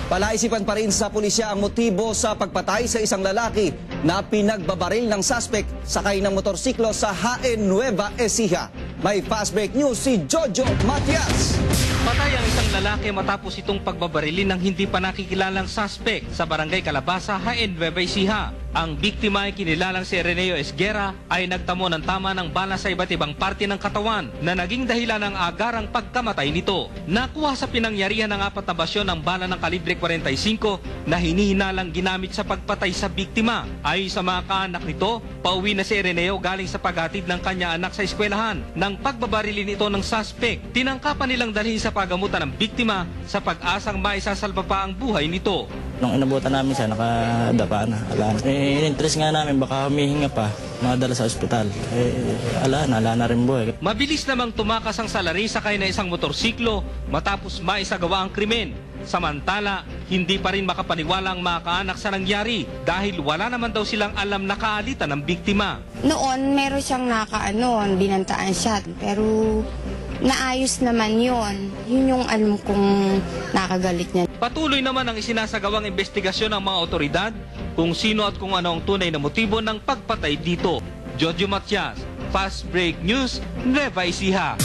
Palaisipan pa rin sa pulisya ang motibo sa pagpatay sa isang lalaki na pinagbabaril ng suspect sakay ng motorsiklo sa Jaén, Nueva Ecija. May fast break news si Jojo Matias. Patay ang isang lalaki matapos itong pagbabarilin ng hindi pa nakikilalang suspect sa Barangay Calabasa, Jaén, Nueva Ecija. Ang biktima ay kinilalang si Reneo Esguera ay nagtamo ng tama ng bala sa iba't ibang parte ng katawan na naging dahilan ng agarang pagkamatay nito. Nakuha sa pinangyarihan ng 4 na basyon ng bala ng kalibre 45 na hinihinalang ginamit sa pagpatay sa biktima. Ayon sa mga kaanak nito, pauwi na si Reneo galing sa paghatid ng kanya anak sa eskwelahan. Nang pagbabarilin ito ng suspect, tinangkapan nilang dalhin sa pagamutan ng biktima sa pag-asang maisasalba pa ang buhay nito. Nung inabutan namin siya, nakadapa na. In-interest nga namin, baka humihinga pa, makadala sa ospital. Ala na rin buhay. Mabilis namang tumakas ang salari sakay na isang motorsiklo matapos maisagawa ang krimen. Samantala, hindi pa rin makapaniwala ang mga kaanak sa nangyari dahil wala naman daw silang alam na kaalitan ng biktima. Noon, meron siyang binantaan siya, pero naayos naman yon. Yun yung alam kong nakagalit niya. Patuloy naman ang isinasagawang investigasyon ng mga otoridad kung sino at kung ano ang tunay na motibo ng pagpatay dito. Jojo Matias, Fast Break News, Nueva Ecija.